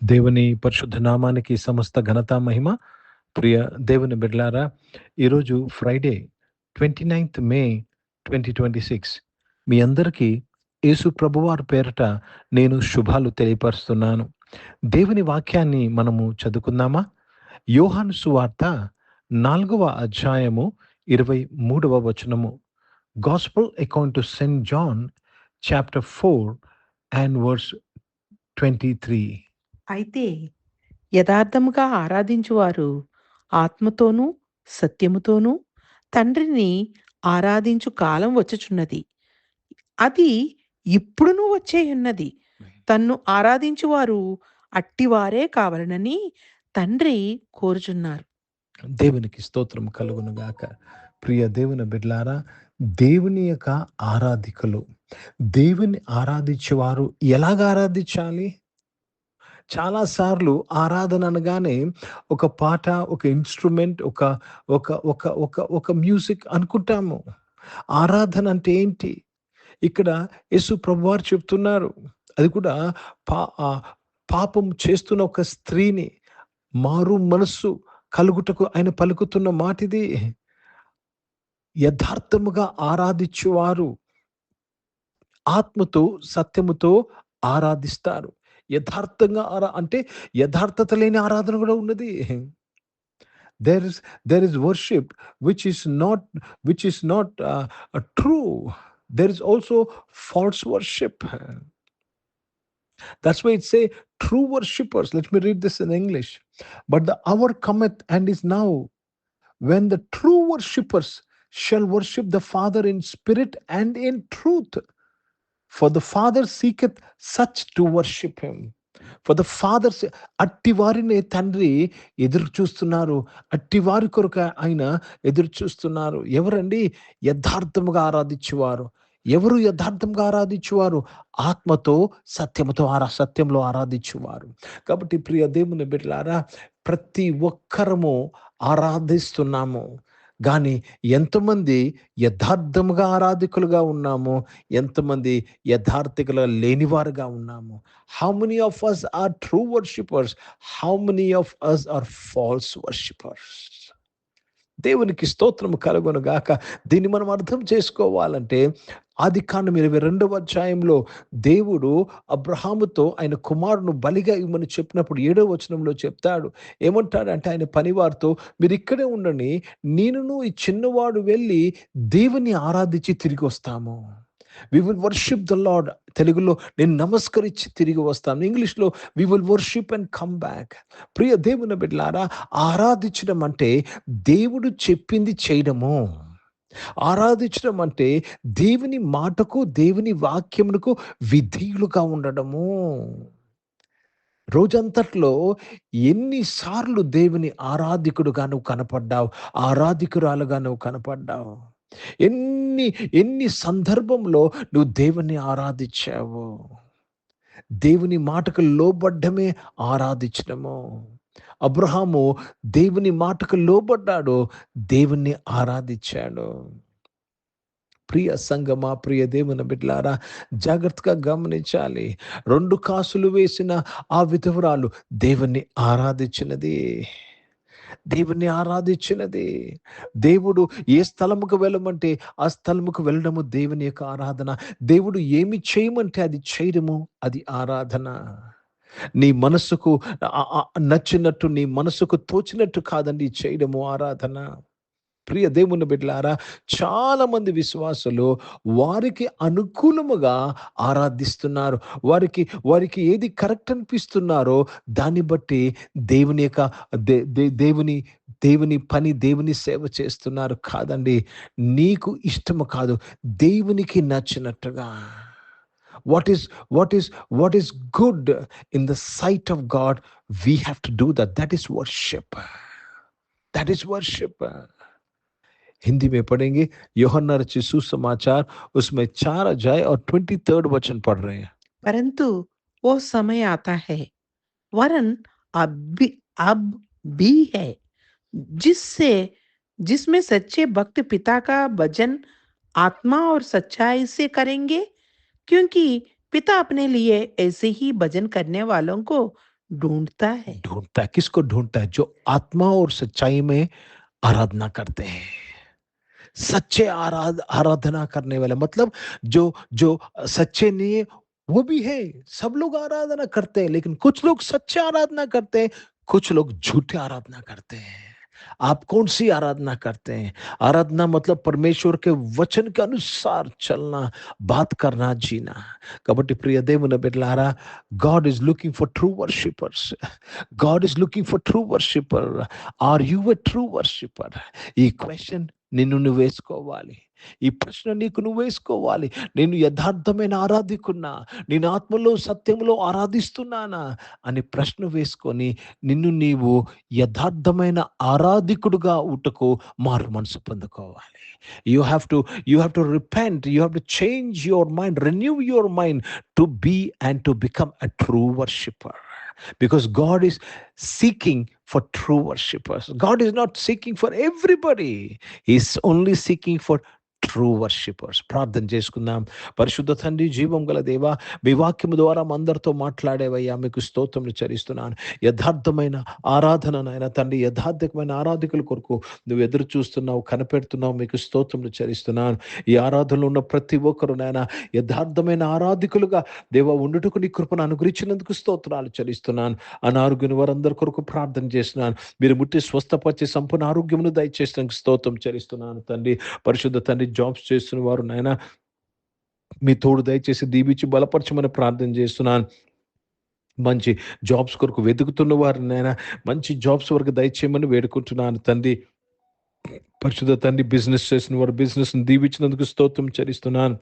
దేవుని పరిశుద్ధ నామానికి సమస్త ఘనత మహిమ. ప్రియ దేవుని బిడ్డలారా, ఈరోజు ఫ్రైడే 29th మే 2026. మీ అందరికీ యేసు ప్రభువారి పేరట నేను శుభాలు తెలియపరుస్తున్నాను. దేవుని వాక్యాన్ని మనము చదువుకుందామా? యోహాను సువార్త 4వ అధ్యాయము 23వ వచనము. Gospel according to Saint John chapter 4 and verse 23. అయితే యథార్థముగా ఆరాధించువారు ఆత్మతోనూ సత్యముతోనూ తండ్రిని ఆరాధించు కాలం వచ్చుచున్నది. అది ఇప్పుడును వచ్చేయున్నది. తన్ను ఆరాధించువారు అట్టివారే కావలనని తండ్రి కోరుచున్నారు. దేవునికి స్తోత్రం కలుగును గాక. ప్రియ దేవుని బిడ్డలారా, దేవుని యొక్క ఆరాధికులు, దేవుని ఆరాధించేవారు ఎలాగ ఆరాధించాలి? చాలాసార్లు ఆరాధన అనగానే ఒక పాట, ఒక ఇన్స్ట్రుమెంట్, ఒక ఒక ఒక ఒక ఒక మ్యూజిక్ అనుకుంటాము. ఆరాధన అంటే ఏంటి? ఇక్కడ యేసు ప్రభువారు చెప్తున్నారు. అది కూడా పా పాపం చేస్తున్న ఒక స్త్రీని మారు మనస్సు కలుగుటకు ఆయన పలుకుతున్న మాటిది. యథార్థముగా ఆరాధించువారు ఆత్మతో సత్యముతో ఆరాధిస్తారు. యథార్థంగా అంటే యథార్థత లేని ఆరాధన కూడా ఉన్నది. there is worship which is not true. There is also false worship. That's why it say true worshippers. Let me read this in English. But the hour cometh and is now, when the true worshippers shall worship the Father in spirit and in truth. For the Father seeketh such to worship him. For the Father, అట్టివారిని తండ్రి ఎదురు చూస్తున్నారు. అట్టివారి కొరకు ఆయన ఎదురు చూస్తున్నారు. ఎవరండి? యథార్థముగా ఆరాధించేవారు. ఎవరు యథార్థంగా ఆరాధించువారు? ఆత్మతో సత్యముతో సత్యంలో ఆరాధించువారు. కాబట్టి ప్రియ దేవుని బిడ్డలారా, ప్రతి ఒక్కరము ఆరాధిస్తున్నాము. కానీ ఎంతమంది యథార్థముగా ఆరాధికులుగా ఉన్నాము? ఎంతమంది యథార్థికులుగా లేనివారుగా ఉన్నాము? How many of us are true worshippers? How many of us are false worshippers? దేవునికి స్తోత్రము కలుగును గాక. దీన్ని మనం అర్థం చేసుకోవాలంటే ఆదికాండం 22వ అధ్యాయంలో దేవుడు అబ్రహాముతో ఆయన కుమారుని బలిగా ఇవ్వమని చెప్పినప్పుడు 7వ వచనంలో చెప్తాడు. ఏమంటాడంటే ఆయన పనివారితో, మీరు ఇక్కడే ఉండండి, నేనును ఈ చిన్నవాడు వెళ్ళి దేవుని ఆరాధించి తిరిగి వస్తాము. We will worship the lord. తెలుగులో నేను నమస్కరించి తిరిగి వస్తాను. ఇంగ్లీష్లో we will worship and come back. ప్రియ దేవుని బిడ్డలారా, ఆరాధించడం అంటే దేవుడు చెప్పింది చేయడము. ఆరాధించడం అంటే దేవుని మాటకు, దేవుని వాక్యమునకు విధేయులుగా ఉండడము. రోజంతట్లో ఎన్నిసార్లు దేవుని ఆరాధికుడుగా నువ్వు కనపడ్డావు, ఆరాధికురాలుగా నువ్వు కనపడ్డావు? ఎన్ని సందర్భంలో నువ్వు దేవుని ఆరాధించావు? దేవుని మాటకు లోబడ్డమే ఆరాధించడము. అబ్రహాము దేవుని మాటకు లోబడ్డాడు, దేవుణ్ణి ఆరాధించాడు. ప్రియ సంగమా, ప్రియ దేవుని బిడ్డలారా, జాగ్రత్తగా గమనించాలి. 2 కాసులు వేసిన ఆ విధవరాలు దేవుణ్ణి ఆరాధించినది. దేవుణ్ణి ఆరాధించినది. దేవుడు ఏ స్థలముకు వెళ్ళమంటే ఆ స్థలముకు వెళ్ళడము దేవుని యొక్క ఆరాధన. దేవుడు ఏమి చేయమంటే అది చేయడము, అది ఆరాధన. నీ మనసుకు నచ్చినట్టు, నీ మనసుకు తోచినట్టు కాదండి చేయడము ఆరాధన. ప్రియ దేవుని బిడ్డలారా, చాలా మంది విశ్వాసులు వారికి అనుకూలముగా ఆరాధిస్తున్నారు. వారికి ఏది కరెక్ట్ అనిపిస్తున్నారో దాన్ని బట్టి దేవుని యొక్క దేవుని పని, దేవుని సేవ చేస్తున్నారు. కాదండి, నీకు ఇష్టము కాదు, దేవునికి నచ్చినట్టుగా. What is good in the sight of God, we have to do that. That is worship. That is worship. Hindi में पढ़ेंगे यूहन्ना रचित सुसमाचार, उसमें 4 अध्याय और 23rd वचन पढ़ रहे हैं. परंतु वो समय आता है, वरन अब भी है, जिसमें सच्चे भक्त पिता का भजन आत्मा और सच्चाई से करेंगे, क्योंकि पिता अपने लिए ऐसे ही भजन करने वालों को ढूंढता है। ढूंढता है, किसको ढूंढता है? जो आत्मा और सच्चाई में आराधना करते हैं। सच्चे आराधना करने वाले, मतलब जो जो सच्चे नहीं है वो भी है। सब लोग आराधना करते हैं, लेकिन कुछ लोग सच्चे आराधना करते हैं, कुछ लोग झूठे आराधना करते हैं। आप कौन सी आराधना करते हैं? आराधना मतलब परमेश्वर के वचन के अनुसार चलना, बात करना, जीना। కాబట్టి ప్రియ దేవుని బిడ్డలారా, God is looking for true worshippers. God is looking for true worshipper. Are you a true worshipper? ఈ క్వశ్చన్ నిన్ను నువ్వు వేసుకోవాలి. ఈ ప్రశ్న నీకు నువ్వు వేసుకోవాలి. నేను యథార్థమైన ఆరాధికున్నా, నేను ఆత్మలో సత్యంలో ఆరాధిస్తున్నానా అని ప్రశ్న వేసుకొని నిన్ను నీవు యథార్థమైన ఆరాధికుడుగా ఉటకు మారు మనసు పొందుకోవాలి. You have to repent, you have to change your mind, renew your mind to be and to become a true worshipper. Because God is seeking for true worshippers. God is not seeking for everybody. He's only seeking for true worshippers. ప్రార్థన చేసుకుందాం. పరిశుద్ధ తండ్రి, జీవం గల దేవా, మీ వాక్యము ద్వారా అందరితో మాట్లాడేవయ్యా, మీకు స్తోత్రములు చెల్లిస్తున్నాను. యథార్థమైన ఆరాధన నాయన తండ్రి, యథార్థమైన ఆరాధకుల కొరకు నువ్వు ఎదురు చూస్తున్నావు, కనిపెడుతున్నావు, మీకు స్తోత్రములు చెల్లిస్తున్నాను. ఈ ఆరాధనలో ఉన్న ప్రతి ఒక్కరు నాయన యథార్థమైన ఆరాధికులుగా దేవా ఉండుటకు నీ కృపను అనుగ్రహించినందుకు స్తోత్రాలు చెల్లిస్తున్నాను. అనారోగ్యం వారందరి కొరకు ప్రార్థన చేస్తున్నాను. మీరు ముట్టి స్వస్థపరిచి సంపూర్ణ ఆరోగ్యమును దయచేసినందుకు స్తోత్రం చెల్లిస్తున్నాను తండ్రి. పరిశుద్ధ తండ్రి, జాబ్స్ చేస్తున్న వారు నాయన మీ తోడు దయచేసి దీవించి బలపరచమని ప్రార్థన చేస్తున్నాను. మంచి జాబ్స్ కొరకు వెతుకుతున్న వారు నాయన మంచి జాబ్స్ వరకు దయచేయమని వేడుకుంటున్నాను తండ్రి. పరిశుద్ధ తండ్రి, బిజినెస్ చేసిన వారు బిజినెస్ దీవించినందుకు స్తోత్రం చెల్లిస్తున్నాను.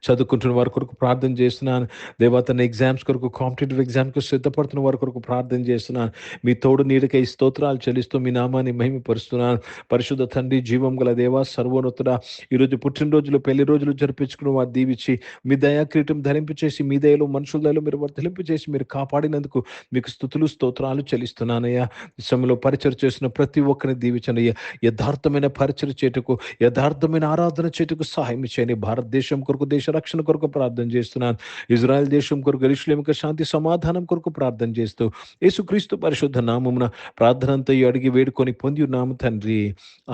చదువుకుంటున్న వారి కొరకు ప్రార్థన చేస్తున్నాను దేవా. తన ఎగ్జామ్స్ కొరకు, కాంపిటేటివ్ ఎగ్జామ్కి సిద్ధపడుతున్న వారి కొరకు ప్రార్థన చేస్తున్నాను. మీ తోడు నీడకై స్తోత్రాలు చెల్లిస్తూ మీ నామాన్ని మహిమపరుస్తున్నాను. పరిశుద్ధ తండ్రి, జీవం గల దేవా, సర్వోన్నతుడా, ఈరోజు పుట్టినరోజులు, పెళ్లి రోజులు జరిపించుకున్న వారు దీవించి మీ దయాక్రీటం ధరింపచేసి, మీ దయలో మనుషుల దయలో మీరు వర్ధలింపచేసి మీరు కాపాడినందుకు మీకు స్తుతులు స్తోత్రాలు చెల్లిస్తున్నానయ్యా. ఈ సమయంలో పరిచయం చేసిన ప్రతి ఒక్కరిని దీవించనయ్యా. యథార్థమైన పరిచయం చేటుకు, యథార్థమైన ఆరాధన చేటుకు సహాయం చేయని. భారతదేశం కొరకు, దేశ రక్షణ కొరకు ప్రార్థన చేస్తున్నాను. ఇజ్రాయెల్ దేశం కొరకు, యెరూషలేముకు శాంతి సమాధానం కొరకు ప్రార్థన చేస్తూ యేసుక్రీస్తు పరిశుద్ధ నామమున ప్రార్థన అంతా అడిగి వేడుకొని పొంది ఉన్నాము తండ్రి.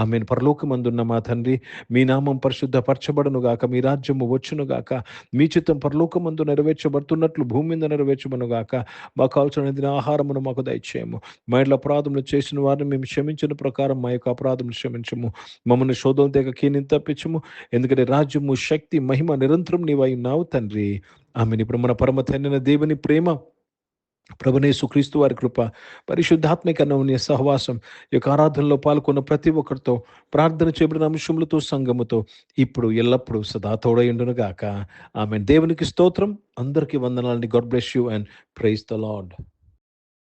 ఆమేన్. పరలోకమందున్న మా తండ్రి, మీ నామం పరిశుద్ధపరచబడును గాక, మీ రాజ్యము వచ్చును గాక, మీ చిత్తం పరలోకమందు నెరవేర్చబడుతున్నట్లు భూమి మీద నెరవేర్చబడును గాక. మాకు కావాల్సిన ఆహారమును మాకు దయచేయము. మా ఇంట్లో అపరాధములు చేసిన వారిని మేము క్షమించిన ప్రకారం మా యొక్క అపరాధములు క్షమించము. మమ్మల్ని శోధన తెగ కీని తప్పించము. ఎందుకంటే రాజ్యము, శక్తి, మహిమ నిరంతరం నీవై ఉన్నావు తండ్రి. ఆమెను. ఇప్పుడు మన పరమ తండ్రి దేవుని ప్రేమ, ప్రభువైన యేసుక్రీస్తు వారి కృప, పరిశుద్ధాత్మిక అన్యోన్య సహవాసం ఈ యొక్క ఆరాధనలో పాల్గొన్న ప్రతి ఒక్కరితో, ప్రార్థన చేయబడిన అంశములతో, సంఘముతో ఇప్పుడు ఎల్లప్పుడూ సదా తోడయుండును గాక. ఆమేన్. దేవునికి స్తోత్రం. అందరికీ వందనాలని. God bless you and praise the lord.